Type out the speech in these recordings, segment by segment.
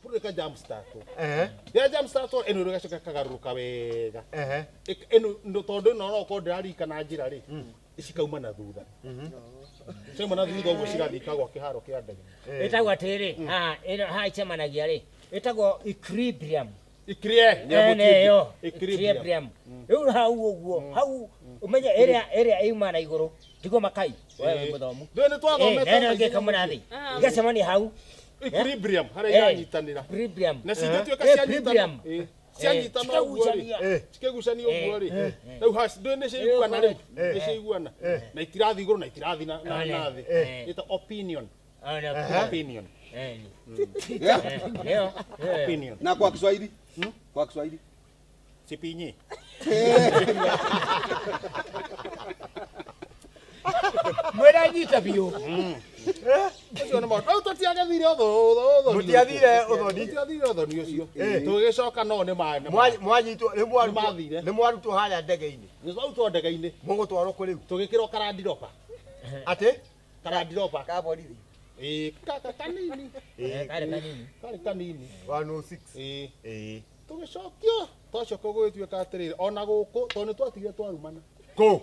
pureka jam start. Ya jam start eno rugacoka kagaruka wega. Eno ndo tondu no ko ndari kana njira ri. Icikauma na thutha. Cema na thutha uguo cigathikagwo kiharo kia ndege. Etagwo atiri, eno haicemanagia ri. Etagwo equilibrium. Equilibrium. Riu hau uguo, hau umenya area yuma na iguru. Tigo makai, wewe muthomu. Ndene twathomete. Nene ngekamuna thi. Igacemania hau. Equilibrium haria yanyitanira. Equilibrium. Na cigituika cianyitana. Cianyitana uguo ri. Cikegucania uguo ri. Riu haci ndene ciiguana ri. Ciiguana. Na itirathi iguru na itirathi na thi. Ita opinion. Opinion. Opinion. Na kwa Kiswahili? Kwa Kiswahili? Sipinyi. Mwera nyita biyo. Ucio na maundu. Tutiage thire otho. Mutiathire uthoni. Tutiathire uthoni ucio. Tugicoka no ni maana. Mwanyitwo ni mwarutwo haria ndege-ini. Ni twarutwo ndege-ini. Mugutwarwo kuri riu. Tugikirwo karandiropa. Ati? Karandiropa. Ka borithi. Kanini. Kari kanini. 106. Tugicokio. Twacoka gwituika atiriri. Ona guku tondu twatigire twarumana. Ko.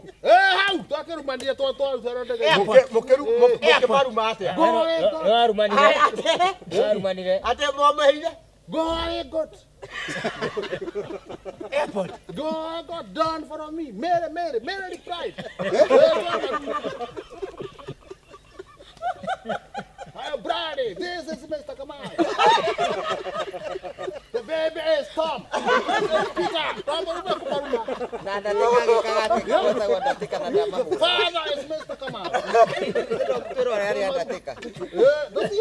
Hau twakirumanire twarutwo ndege. Mukimaruma atia? Warumanire. Ate mwameire? Go I got. Airport. Go I got done for me. Mary the pride. Hi, Brady. This is Mr. Kamal. The baby is Tom. Peter. Tom, the father is Mr. Kamal. This is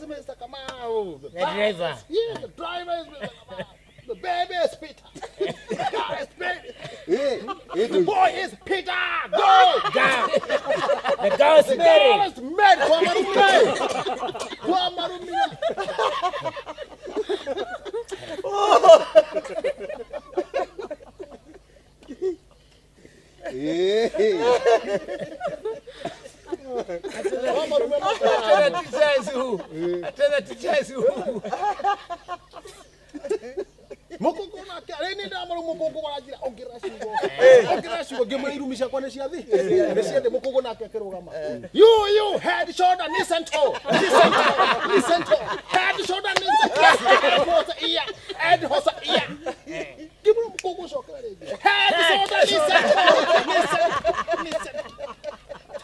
Mr. Kamal. The driver. Yeah, the driver is Mr. Kamal. The baby is Peter. The car is Peter. The boy is Peter. Go! Down. The girl is The Mary. girl is Mary. Come on, Mokoko na kare ni ndamaro mokoko barajira ongirashigo gemairumisha kwa neciathi neciende mokoko na kekerugama you head shoulder knees and toe head shoulder knees and toe hosa iya head hosa iya kimuro mokoko shokera rege head shoulder knees and toe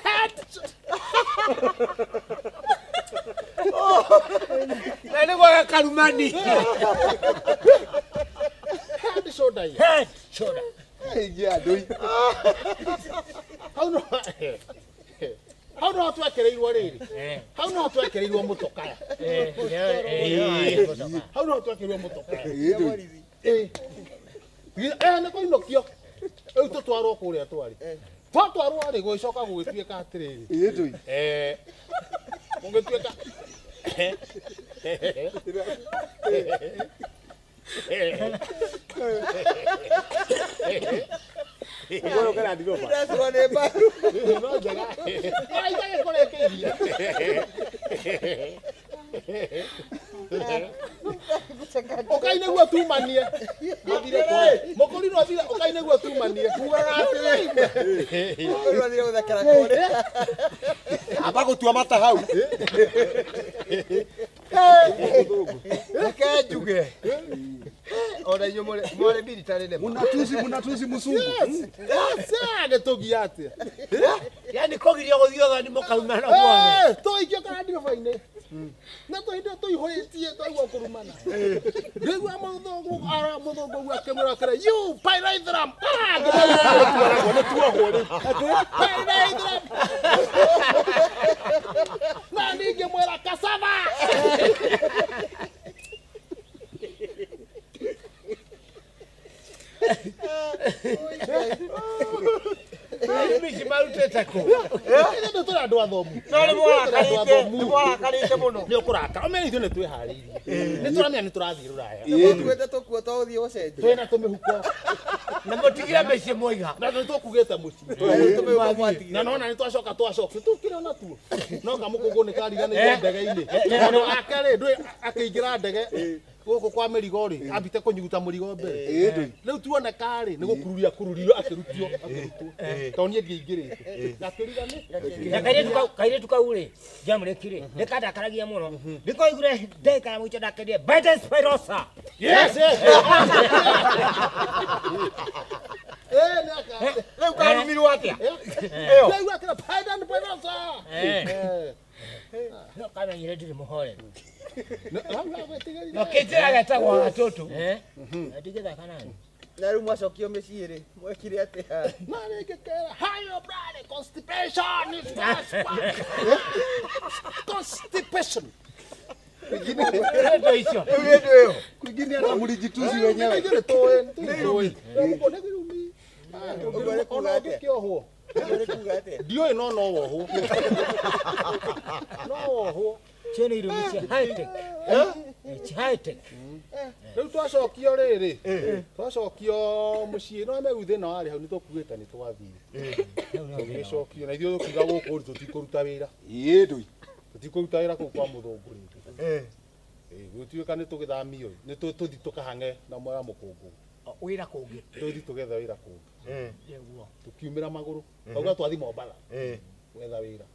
head Nani kwa karumani? Head shoulder. Head shoulder. Yeah, doi. How no twekereirwo riri? How no twekereirwo mutokaya? How no twekereirwo mutokaya? Ne ko inokio. Eu tutwarwo kuria twari. Twatwarwo ari gwicoka gugituika atiriri. Doi. Mungituika Bueno, cara, digo pa. That's ne baru. no jaga. Ai jaga kole keia. Okaine gwa tumanie. Mathire kwa. Mokori no athira okaine gwa tumanie. Kugaga atiri. Oro thire guthakira kore. Aba gutua mata hau. Njuge. Ora nyo more military ne. Munatuzi musungu. Sasa togia atia. Yani kogiria guthiotha ni mukaumana guothe. Toikio kana ndio faine. Na to indo to ihoretie to igwa kurumana. Ndegwa muthongo gwa kemura kare you pyraithram. Wana tuwa hore. Pyraithram. Na ninge mwera kasava. Mimi marute Thiete ku. Nĩ tũrĩ andũ athomu. No nĩ mwarakarĩte mũno. Nĩ ũkũraka. Ũmenya ithuĩ nĩ twĩharĩirie. Nĩ tũramenya nĩ tũrathiĩ rũraya. Twende tũkuo to ũthiĩ ũcenjie. Twĩna tũmĩhuko. Na mũtigire mĩciĩ moiga. Na nĩ tũkugĩte mũciĩ. Tũmĩhuko mwatigie. Na nona nĩ twacoka tũkire ona tuo. No kamũkũngũ nĩ kariganĩire ndege-inĩ. Andũ ake rĩ ndũĩ akĩingĩra ndege gũkũ kwa mĩrigo rĩ ambite kũnyuguta mũrigo mbere. Rĩu tuoneka rĩ nĩ gũkururio akĩrutio. Tondũ niĩ ndiaingĩrĩte. Nakĩriganĩ. Kairĩtu kau rĩ njamũrĩki rĩ nĩkandakaragia mũno. Ndĩkoigire ndagĩka ya mũico ndakĩrire Biden Spirosa. Yes. Rĩu karumirwo atĩa? Rĩu akĩra Biden Spirosa. No kamenyire ndirĩ mũhoreri. No kĩnjĩra getagwo gatutu. Ndigĩthaka nani? Na rĩu mwacokio mĩciĩ rĩ mwekire atĩa? Higher blood constipation is constipation. Ndio hicho. Kwingine hata mlijituzi wenyewe. Ndioi no woho. No woho. Cheni irio cia high tech. High tech. Rĩu twacokio rĩrĩ. Twacokio mũciĩ no meguthe na warĩ hau nĩ tũkuĩte nĩ twathiĩ. Tũgĩcokio na ithuĩ tũkiuga gũkũ rĩ tũtikũruta wĩra. Ĩĩ ndũi. Tũtikũruta wĩra kũu kwa mũthũngũ rĩngĩ. Gũtuĩka nĩ tũgĩthamio nĩ tũthi tũkahange na moya mũkũngũ. Wĩra kũngĩ. Tũthi tũgetha wĩra kũngĩ. Tukiumĩra magũrũ. Tauga twathi Mombatha. Gwetha wĩra.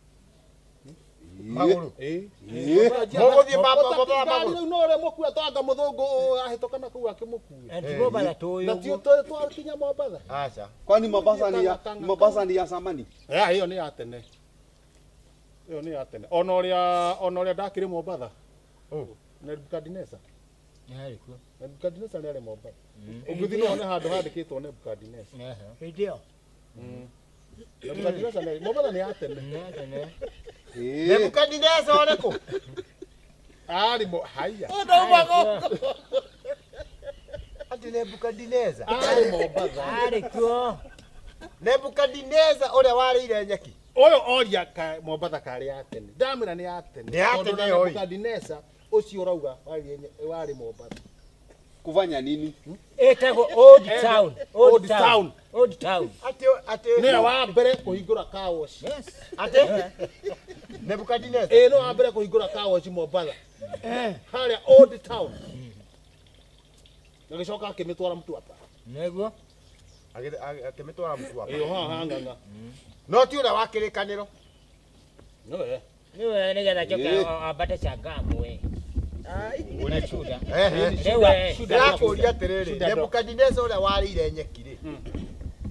Magũrũ. Mũgũthiĩ Mombatha magũrũ. No ũrĩa mũkuua twanga mũthũngũ ahĩtũkana kũu akĩmũkuue. Ati Mombatha tũyũ. Na tiyo twakinya Mombatha. Acha. Kwani Mombasa ni ya zamani? Hiyo ni ya tene. Hiyo ni ya tene. Ona ũrĩa ndakĩrĩ Mombatha. Nebukadnezar. Nĩ kuo. Nebukadnezar nĩ arĩ Mombatha. Ũngĩthiĩ no one handũ handĩkĩtwo Nebukadnezar. Ndio. Nebukadnezar nĩ Mombatha nĩ ya tene. Nebukadnezar ole kũ? Ari haya. Ati Nebukadnezar. Ari Mombatha. Ari kuo. Nebukadnezar ũrĩa warĩire nyeki. Ũyũ oria Mombatha karĩ ya tene. Ndamĩra nĩ ya tene. Nĩ ya tene oi. Nebukadnezar ũcio ũrauga warĩ Mombatha. Kufanya nini? Etagwo Old Town. Old Town. Old Town. Ati Nĩ wa mbere kũhingũra car wash. Yes. ati Nebukadnezar. Nĩ wa mbere kũhingũra car wash Mombatha. Harĩa Old Town. Nagĩcoka akĩmĩtwara Mtwapa. Nĩguo. Akĩmĩtwara Mtwapa. Haha ng'ang'a. No ti ũrĩa wa kĩrĩkanĩro. No Niwe nĩgetha njoke ambate Changamwe we. Una chuda. Ndĩrakũria atĩrĩrĩ Nebukadnezar ũrĩa warĩire nyeki rĩ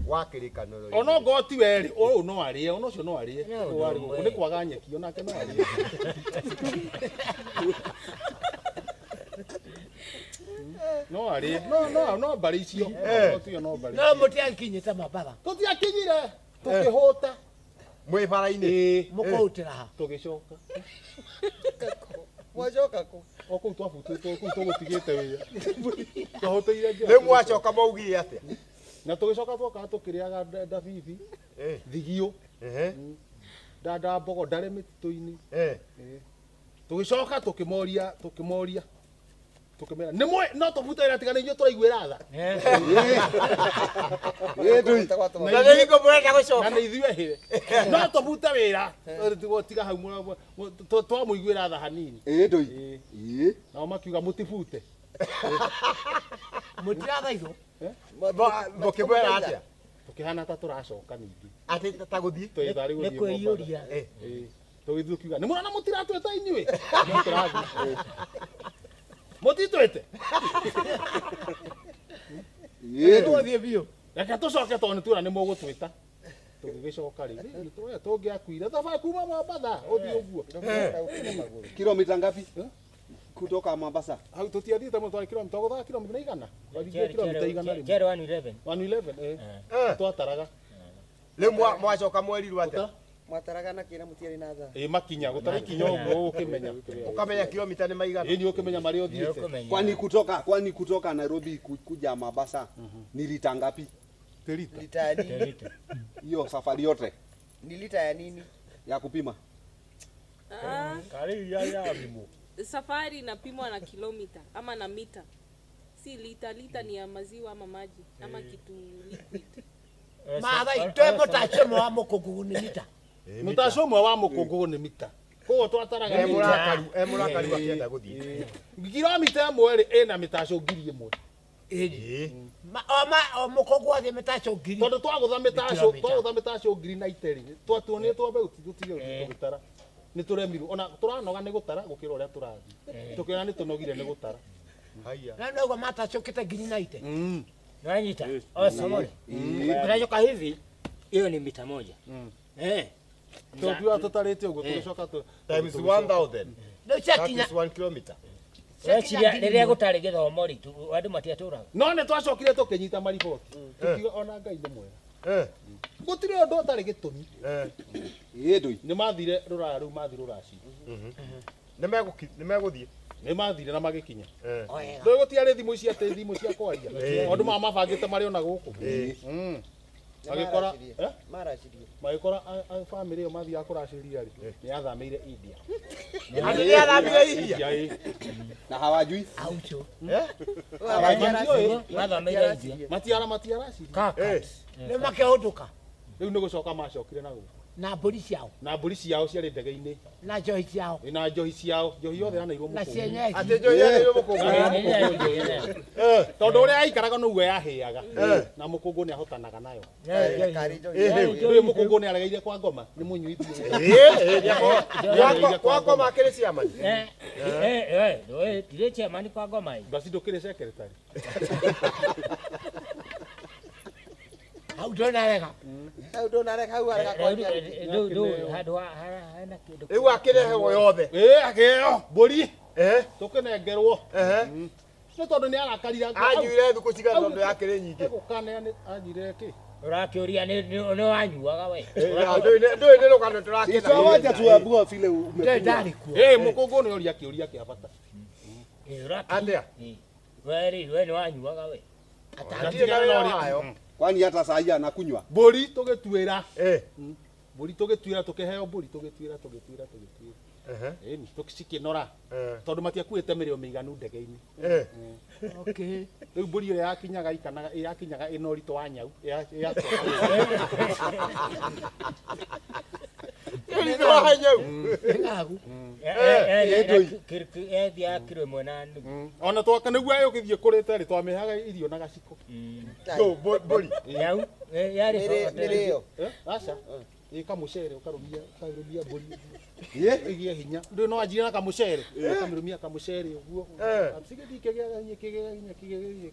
wa kĩrĩkanĩro. Ona ngoti werĩ ũyũ no arĩe ona ũcio no arĩe. Nĩ kwaga nyeki onake no arĩe. No arĩe. No mbarĩ icio. No mbarĩ. No mũtiankinyĩte Mombatha. Tũtiakinyire tũkĩhũta. Mwĩ bara-inĩ. Mũkũhũtĩra ha. Tũgĩcoka. Mwacoka kũ? O kũu twabutĩtwo kũu tũgũtigĩte wĩra. Twahũtĩire njĩra. Rĩu mwacoka maugire atĩa? Na tũgĩcoka twokaga tũkĩrĩaga ndabibi. Thigio. Ndanda mbogo ndarĩ mĩtitũ-inĩ. Tũgĩcoka tũkĩmoria. Tukimera nĩ mwe no tũbuta ĩra tigana inyuĩ tũraiguĩra tha. Na nĩko mũrenda gũcoka. Na ithuĩ hĩre. No tũbuta wĩra tiga hau twamũiguĩra tha hanini. Ndũi. Nao makiuga mũtibute. Mũtirathaithwo. Mũkĩmwĩra atĩa? Tũkĩhana ta tũracoka ningĩ. Atĩ ta gũthiĩ. Nĩ kwĩiyũria. Tũgĩthiĩ kiuga nĩ mũrona mũtiratwĩta inyuĩ. No tũrathiĩ. Mũtitwĩte. Tũthiĩ biũ. Reke tũcoke tondũ nĩtuona nĩ mũgũtwĩta. Tũgĩgĩcoka rĩ. Tũngĩakuire thabarĩ kuma Mombatha ũthiĩ ũguo. Kilomita ngapi? Kutoka Mombasa. Hau tũtiathiĩte mũno twarĩ kilomita gũthaa kilomita 100. Twathire kilomita 100 rĩmwe. Jero 111. 111 twataraga. Rĩu mwacoka mwerirwo atĩa? Mwataraga na kĩra mũtiarĩ na tha. Makinya gũtarĩ kinya ũguo ũkĩmenya. Ũkamenya kilomita nĩ maigana. Nĩ ũkĩmenya marĩ ũthiĩte. Kwani kutoka Nairobi kuja Mombasa ni lita ngapi? Lita. Litani. Hiyo safari yote. Ni lita ya nini? Ya kupima. Kari ya bimu. Safari inapimwa na kilomita ama na mita. Si lita, lita ni ya maziwa ama maji ama kitu liquid. Maadai twemo tachomo wa mukungu ni mita. Mutasomwa wa mukungu ni mita. Ko twataraga Emurakaru akienda guthie. kilomita ĩmwe ĩna mĩtaco ngiri ĩmwe. O mukungu wa mitacho ngiri. Tondu twagutha mĩtaco ngiri na iteri. Twatuonire twambe gũtigũtige gũtara. Nĩ tũremirwo ona tũranoga nĩ gũtara gũkĩra ũrĩa tũrathiĩ. Tũkĩona nĩ tũnogire nĩ gũtara. Haya. Na ndio matacho kita ngiri na ite. Unanyita? Samole. Unachoka hivi hiyo ni mita moja. Tũngiuga tũtarĩte ũguo tũgĩcoka Times 1000. Ndio chakinya 1 kilometer. Rĩrĩa gũtarĩ gĩthomo ritũ andũ matiatũraga. No nĩ twacokire tũkĩnyita mariboti. Tukiuga ona Ngai nĩ mwega. Gũtirĩ ũndũ ũtarĩ gĩtũmi. Ĩndũ. Nĩ mathire rũraya rĩu mathi rũraci. Nĩ megũthie. Nĩ mathire na magĩkinya. Ndũĩ gũtiarĩ thimũ ici atĩ thimũ cia kwaria. Maũndũ mabangĩte marĩ ona gũkũ. Magĩkora family ĩyo mathiaga kũracĩria rĩ nĩ yathamĩire India. Nĩ yathamĩire India. Na hawajui. Aucho. Mathamĩire India. Matiaracĩria. Kaka. Nĩ makĩhũndũka. Rĩu nĩ gũcoka macokire na gũkũ. Na mbũri ciao. Na mbũri ciao ciarĩ ndege-inĩ. Na njohi ciao. Na njohi ciao. Njohi yothe yanairwo Na mũkũngũ. cienyeji. Atĩ njohi yaneirwo mũkũngũ. Tondũ ũrĩa aikaraga noguo yahĩaga. Na mũkũngũ nĩ ahotanaga nayo. Rĩu mũkũngũ nĩ aregeire kwa ngoma nĩ mũnyui biũ. Kwa ngoma akĩrĩ ciamani. Ndũĩ tirĩ ciamani kwa ngoma. Basi ndũkĩrĩ secretary. Hau ndonarega. Hau ndonarega hau arega kwa Ndũ handũ hana kĩndũ. Rĩu akĩrehewo yothe. Akĩheo mbũri. Tũkĩnengerwo. Nĩ tondũ nĩ arakarire. Anyuire thikũ cigana tondũ yakĩrĩ nyingĩ. Gũkaneane anjire kĩ? Ũrakĩũria nĩ wanyuaga we. Ndũĩ nĩ rũgano tũrakĩna. Twawaja tuambua vile umekuwa. Mũkũngũ nĩ oria kĩũria kĩa bata. Andĩa. We nĩ wanyuaga we. Atakire na wĩra. Kwani hata saa hii anakunywa. Mbũri tũgĩtuĩra. Mbũri tũgĩtuĩra tũkĩheo mbũri tũgĩtuĩra. Ĩni tũkĩcinora. Tondũ matiakuĩte mĩrĩo mĩiganu ndege-inĩ. Okay. Rĩu mbũri ĩrĩa yakinyaga ĩna ũritũ wa nyau. Ũritũ wa nyau. Ngagu. Thia kiro ĩmwe na nuthu. Ona twaka nĩguo ũgĩthiĩ kũrĩte rĩ twamĩhaga irio na gaciko. Mbũri. Nyau yarĩ nĩrĩo. Aca. Kamũcere ũkarũmia mbũri. Ĩgĩe hinya. Ndũĩ no anjire na kamũcere. Ũkamĩrũmia kamũcere ũguo. Atigĩthi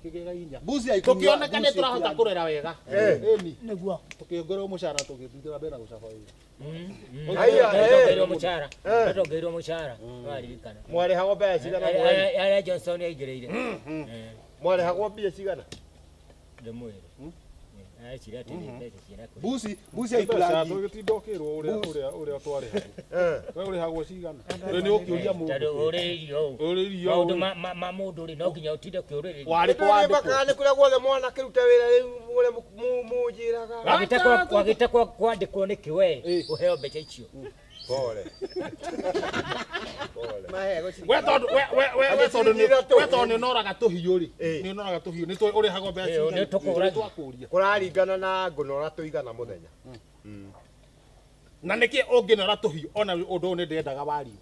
kĩgega hinya. Mbuzi haikunywa. Tũkĩoneka nĩ tũrahota kũrera wega. Ĩni. nĩguo. Tũkĩongererwo mũcara tũgĩthithĩra mbere na gũcaba wĩra. Ndongeirwo mũcara waririkana. Mwarĩhagwo mbeca cigana mweri? Arĩa Johnson aingĩrĩire. Mwarĩhagwo mbia cigana? Ndĩmwĩre. Aicira atĩ nĩ mbeca ciĩna kũrĩ. Mbuzi haikulangi. Tũgĩtinda ũkĩrwo ũrĩa twarĩhagwo. We ũrĩhagwo cigana? Nĩ ũkĩũria mũndũ. Tondũ ũrĩ irio. Maũndũ ma mũndũ rĩ no nginya ũtinde ũkĩũrĩrĩria. Warĩ kwandĩkwo. Nĩ kũrĩa guothe mwana akĩruta wĩra rĩu ũrĩa mũnjĩraga. Wagĩte kwandĩkwo nĩkĩ we ũheo mbeca icio. Pole. We tondũ nĩ ũnoraga tũhiũ rĩ. Nĩ ũnoraga tũhiũ. Nĩ ũrĩhagwo mbeca cigana? Twakũria. Kũraringana na ngũnora tũigana mũthenya. Na nĩkĩ ũngĩnora tũhiũ ona ũndũ nĩ ndendaga wariĩ.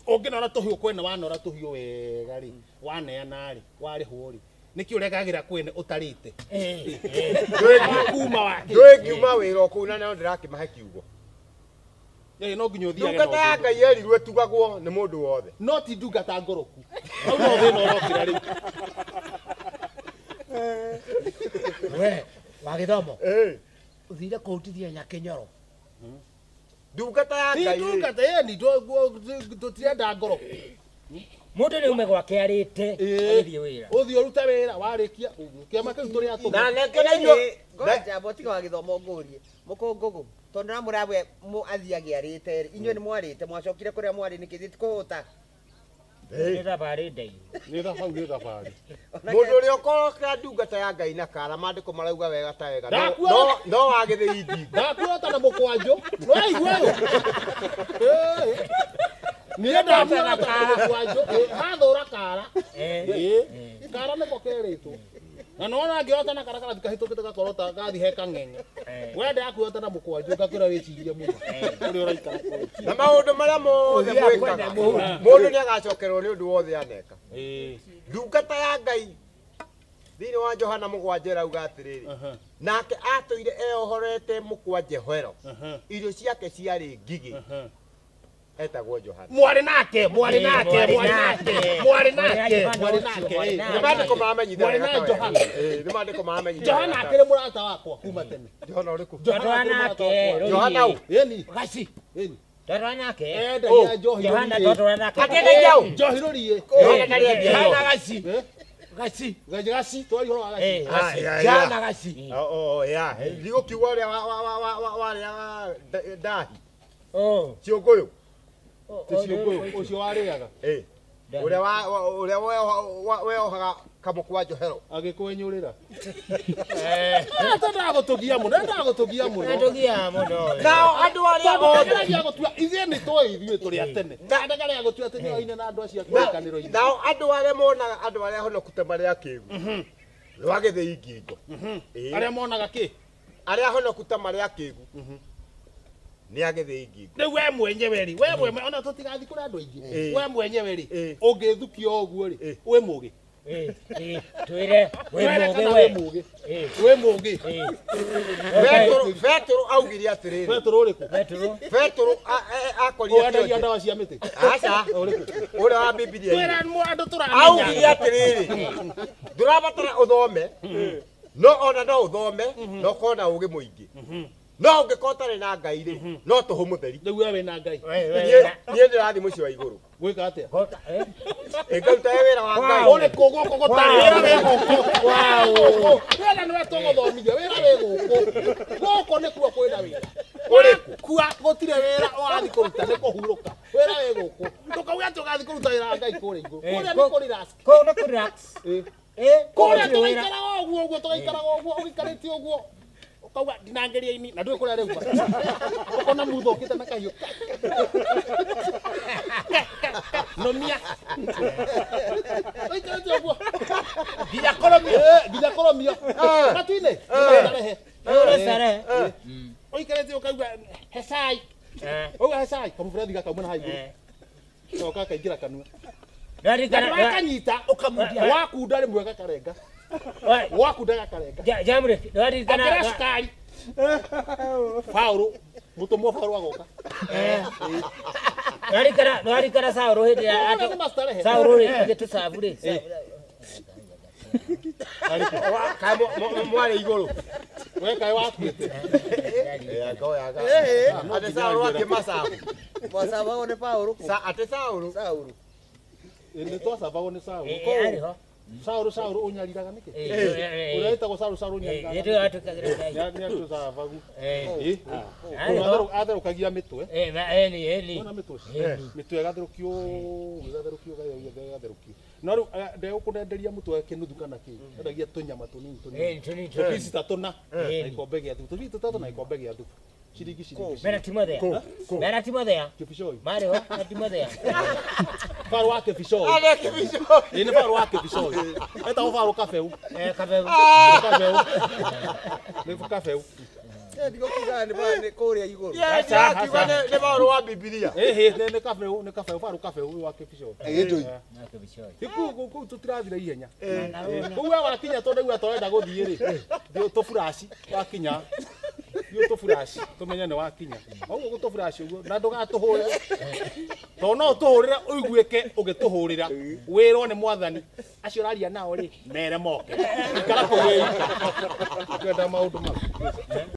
Ũngĩnora tũhiũ kwene wanora tũhiũ wega rĩ waneana rĩ warĩhwo rĩ nĩkĩ ũregagĩra kwene ũtarĩte. Ndũĩ ngiuma wĩra kũu na no ndĩrakĩmahe kiugo. No nginya ũthiage. Ndungata ya Ngai erirwo ĩtugagwo nĩ mũndũ wothe. No ti ndungata ngoroku. Hau no thĩna ũrokĩra rĩu. We wagĩthomo. Ũthire kũrutithia Nyakĩnyoro. Ndungata ya Ngai. Ndungata yeni tũtirenda ngoroku. Mũndũ nĩ ume gwake arĩte agĩthiĩ wĩra. Ũthiĩ ũrute wĩra warĩkia kĩama kĩu tũrĩa atũma. Na nekererio. Ngoja botiga wa gĩthomo ngũrie. Mũkũngũgũ. Tondũ na mũrabwe athiage arĩte inyuĩ nĩ mwarĩte mwacokire kũrĩa mwarĩ nĩkĩ kũhũta. Nĩ thabarĩ ndaihu. Nĩ thabarĩ nĩ thabarĩ. Mũndũ ũrĩa ũkorwo ndungata ya Ngai na kara mandĩko marauga wega ta wega. No wagĩthĩi ngingo. Ndakuota na mũkwanjũ. Nĩ waigua ũ? Nĩ ndakuota na mũkwanjũ. Hathũra kara. Kara nĩko kerĩtwo. Na nona ngĩota na kara karathi kahĩtũkĩte gakorwo ta gathi he kang'eng'e. Wenda akuota na mũkwanjũ ngakwĩra wĩcirie mũno. Ũrĩa ũraikara kũu. Na maũndũ marĩa mothe mwĩkaga. Mũndũ nĩagacokerwo nĩ ũndũ wothe aneka. Ndungata ya Ngai thĩinĩ wa Johana 7 rauga atĩrĩrĩ. Nake atũire eohorete mũkwanjehero. Irio ciake ciarĩ ngigĩ. Etagwo Johana. Mwarĩ nake. Nĩ mandĩko maramenyithia wega ta wega. Nĩ mandĩko maramenyithia. Johana akĩrĩ mũrata wakwa kuma tene. Johana ũrĩkũ? Johana ũũ? Ĩni. Gaci. Ĩni. Tondũ nake. Endagia njohi Johana rũriĩ. tondũ nake. Akĩndeithia ũũ? Njohi rũriĩ. Johana Gaci. Gaci. Gaci. Twari horo wa Gaci. Johana Gaci. Ya. Ndigũkiuga ũrĩa warĩa ndahi. Ciũngũyũ. Ũcio warĩaga. Ũrĩa weohaga kamũkwanjohero. Agĩkwenyũrĩra. Ndagũtũgia mũno. Nao andũ arĩa othe. Ithuĩ nĩ tũĩ ithuĩ tũrĩ a tene. Ndagĩrĩria gũtua atĩ nĩoine na andũ acio akĩrĩkanĩro-inĩ. Nao andũ arĩa monaga andũ arĩa honoku ta marĩa kĩgu. Nĩwagĩthĩi ngingo. Arĩa monaga kĩ? Arĩa honoku ta marĩa kĩgu. Nĩagĩthĩi ngingo. Rĩu we mwenyewe ri, ona tũtigathi kũrĩ andũ aingĩ. We mwenyewe ri, ũngĩthukio ũguo ri, wĩ mũgĩ. Twĩre wĩ mũgĩ. Petro augire atĩrĩrĩ. Petro ũrĩkũ? Petro akorire endagia ndawa cia mĩtĩ. Aca ũrĩa wa Bibilia. Twĩra andũ tũramenya. Augire atĩrĩrĩ. Ndũrabatara ũthome. No ona no ũthome, no kona ũgĩ mũingĩ. No ũngĩkorwo ũtarĩ na Ngai rĩ, no tũhũ mũtheri. Rĩu we wĩna Ngai. Niĩ ndĩrathiĩ mũciĩ wa igũrũ. Gwĩka atĩa? Ngaruta wĩra wa Ngai. Ũrĩkũ gũkũ gũtarĩ wĩra wĩ gũkũ. Wĩra nĩwe tũgũthomithia, wĩra wĩ gũkũ. Gũkũ nĩkuo kwĩna wĩra. Ũrĩkũ? Kua gũtirĩ wĩra ũrathiĩ kũruta nĩ kũhurũka. Wĩra wĩ gũkũ. Ndũkauge atĩ ũgathiĩ kũruta wĩra wa Ngai kũrĩa igũrũ. Kũrĩa nĩ kũrelax. Kũu nĩ kũrelax. Kũrĩa tũgaikaraga ũguo, ũgĩikarĩtie ũguo. Ukauga ndinangeria-inĩ na ndũĩ kũrĩa rĩu ũkona mutho ũkĩte na kahiũ nomia ũikarĩte ũguo nginya kũromio matu-inĩ starehe ũikarĩte ũkauga hecai ũguo hecai kamũberethi gakauma na haigũrũ oka kaingĩra kanua wakanyita ũkamundia wakunda rĩmwe gakarenga wakunda gakarenga Jamre, akĩra cukari Paulo mũtũmwo Paulo agoka nĩwarikana Saũlũ hĩndĩ ya Saũlũ rĩ agĩtũcabu rĩ mwarĩ igũrũ we kaĩ wakuĩte atĩ Saũlũ akĩmacabu Mwacabagwo nĩ Paũlũ kũ? atĩ Saũlũ nĩ twacabagwo nĩ Saũlũ arĩho Saũlũ ũnyariraga nĩkĩ ũrĩa wĩtagwo Saũlũ ũnyariraga nĩ atũcabagu atherũkagia mĩtwe mĩtwe ĩgatherũkio no rĩu ndegũkũnenderia mũtwe kĩnuthu kana kĩ endagia tũnyama tũnini tũpici ta tũna na ikombe gĩa thubu tũpici tũtatũ na ikombe gĩa thubu ciringi Mera Timothea Kĩbicoi marĩho na Timothea Paulo wa Kĩbicoi nĩ Paulo wa Kĩbicoi etagwo Paulo kabeu nĩ kabeu Ndigũkiuga nĩ kũrĩa igũrũ. Akiuga nĩ Paũlũ wa Bibilia. Nĩ kabeu Paulo kabeu wa Kĩbicoi kũu tũtirathire ihenya kũu we wakinya tondũ rĩu atwarenda gũthiĩ rĩ tũburaci wakinya thiĩ tũburaci tũmenye nĩ wakinya ũguo gũtũburaci ũguo na ndũgatũhũrĩre tondũ no ũtũhũrĩre ũiguĩke ũgĩtũhũrĩra wĩrwo nĩ Mwathani acio ũraria nao rĩ mere moke ikara kũu wĩika twenda maũndũ mau